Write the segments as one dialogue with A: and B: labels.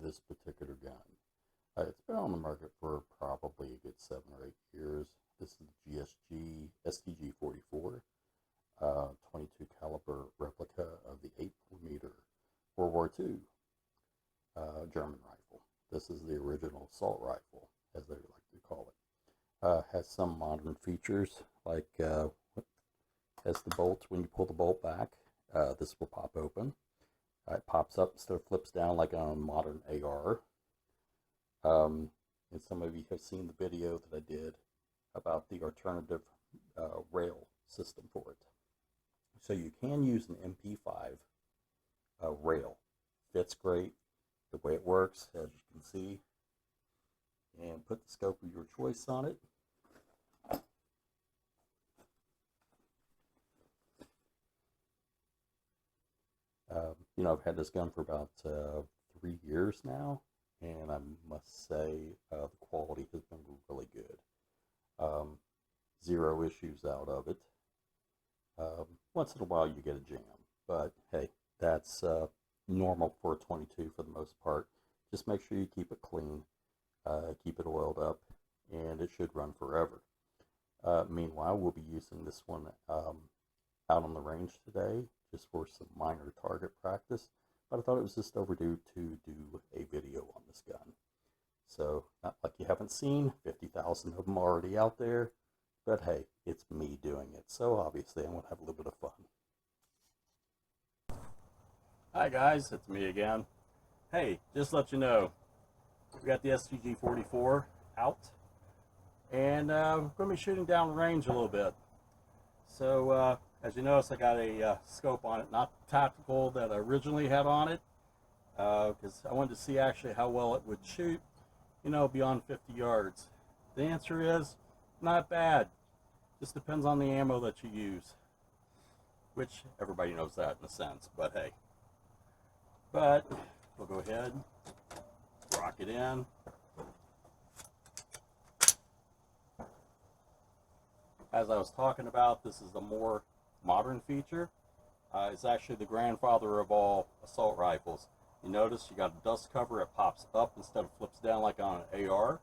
A: this particular gun. It's been on the market for probably a good 7 or 8 years. This is the GSG STG 44, 22 caliber replica of the 8mm World War II German rifle. This is the original assault rifle, as they like to call it. Has some modern features, like has the bolt. When you pull the bolt back, this will pop open. It pops up instead of flips down like on a modern AR. And some of you have seen the video that I did about the alternative rail system for it. So you can use an MP5 rail. Fits great the way it works, as you can see. And put the scope of your choice on it. You know, I've had this gun for about 3 years now, and I must say the quality has been really good. Zero issues out of it. Once in a while you get a jam, but hey, that's normal for a 22 for the most part. Just make sure you keep it clean, keep it oiled up, and it should run forever. Meanwhile, we'll be using this one out on the range today, just for some minor target practice, but I thought it was just overdue to do a video on this gun. So, not like you haven't seen 50,000 of them already out there, but hey, it's me doing it, so obviously I'm going to have a little bit of fun. Hi guys, it's me again. Hey, just to let you know, we got the STG 44 out, and we're going to be shooting down range a little bit. So, as you notice, I got a scope on it, not the tactical that I originally had on it, because I wanted to see actually how well it would shoot, you know, beyond 50 yards. The answer is not bad. Just depends on the ammo that you use, which everybody knows that in a sense, but hey. But we'll go ahead, rock it in. As I was talking about, this is a more modern feature. It's actually the grandfather of all assault rifles. You notice you got a dust cover, it pops up instead of flips down like on an AR.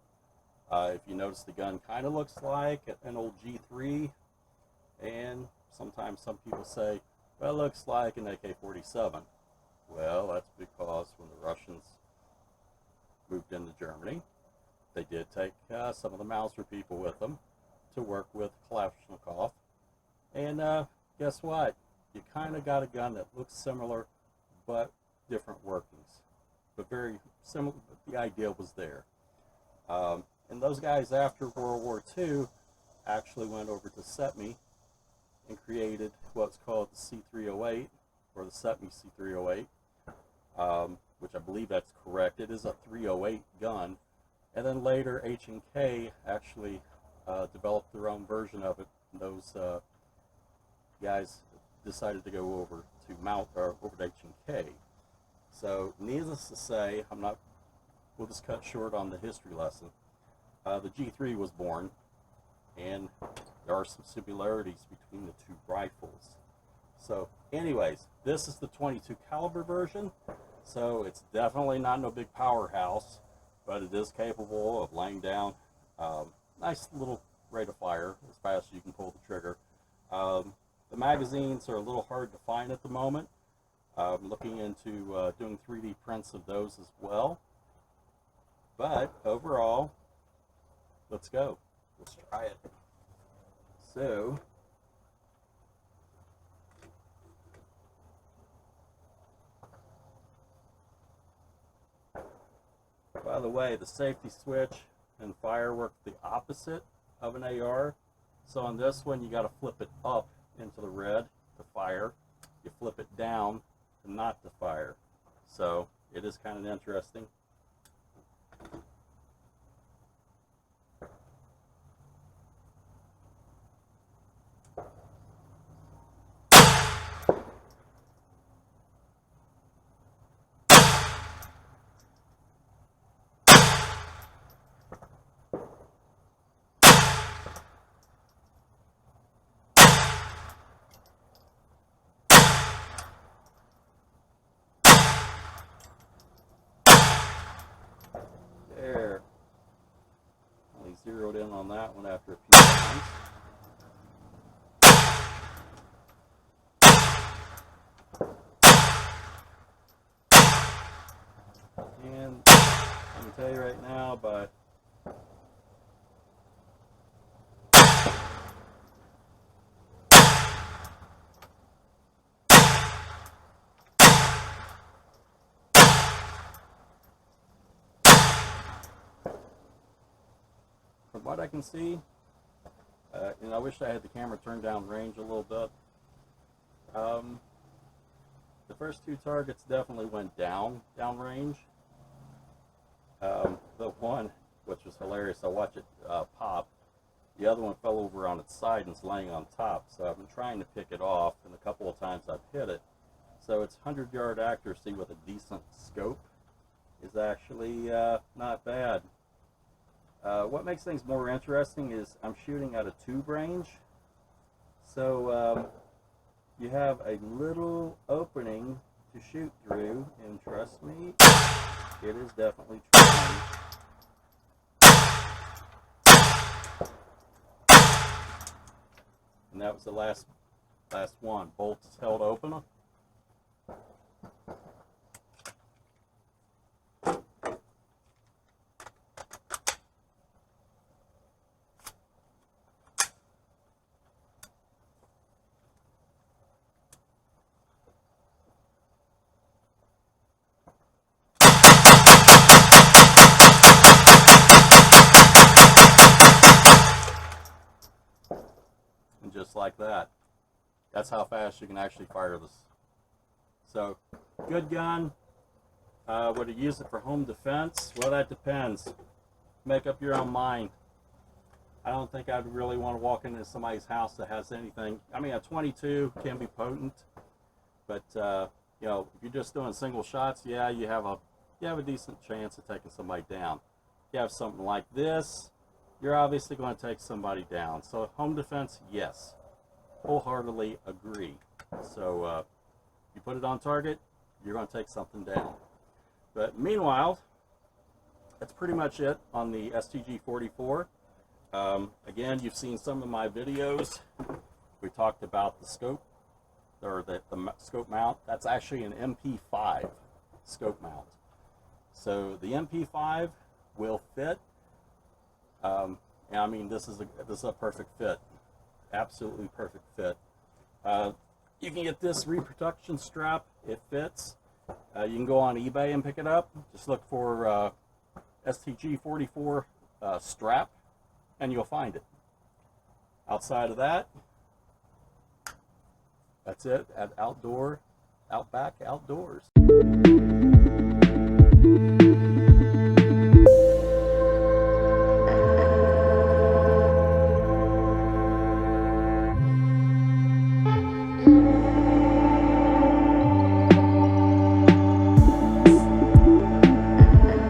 A: If you notice, the gun kind of looks like an old G3, and sometimes some people say, well, it looks like an AK-47. Well, that's because when the Russians moved into Germany, they did take some of the Mauser people with them to work with Kalashnikov, and guess what? You kind of got a gun that looks similar, but different workings, but very similar. But the idea was there. And those guys after World War II actually went over to SETME and created what's called the C308, or the SETME C308, which I believe that's correct. It is a 308 gun, and then later H&K actually developed their own version of it. And those guys decided to go over to over to H&K. So, needless to say, we'll just cut short on the history lesson. The G3 was born, and there are some similarities between the two rifles. So, anyways, this is the 22 caliber version, so it's definitely not no big powerhouse, but it is capable of laying down nice little rate of fire as fast as you can pull the trigger. The magazines are a little hard to find at the moment. I'm looking into doing 3D prints of those as well. But overall, let's go. Let's try it. So, by the way, the safety switch and fire work the opposite of an AR. So on this one, you got to flip it up into the red to fire. You flip it down to not to fire. So it is kind of interesting. There. Only zeroed in on that one after a few times. And I can tell you right now, but from what I can see, and I wish I had the camera turned down range a little bit. The first two targets definitely went down range. The one, which was hilarious, I watched it pop. The other one fell over on its side and is laying on top. So I've been trying to pick it off, and a couple of times I've hit it. So its 100-yard accuracy with a decent scope is actually not bad. What makes things more interesting is I'm shooting at a tube range. So you have a little opening to shoot through, and trust me, it is definitely trying. And that was the last one. Bolts held open. And just like that, that's how fast you can actually fire this. So, good gun. Would you use it for home defense? Well, that depends. Make up your own mind. I don't think I'd really want to walk into somebody's house that has anything. I mean, a 22 can be potent, but you know, if you're just doing single shots, yeah, you have a decent chance of taking somebody down. If you have something like this, you're obviously going to take somebody down. So home defense, yes, wholeheartedly agree. So you put it on target, you're going to take something down. But meanwhile, that's pretty much it on the STG 44. Again, you've seen some of my videos. We talked about the scope, or the scope mount. That's actually an MP5 scope mount. So the MP5 will fit. And I mean, this is a perfect fit, absolutely perfect fit. You can get this reproduction strap; it fits. You can go on eBay and pick it up. Just look for STG 44 strap, and you'll find it. Outside of that, that's it at Outback Outdoors.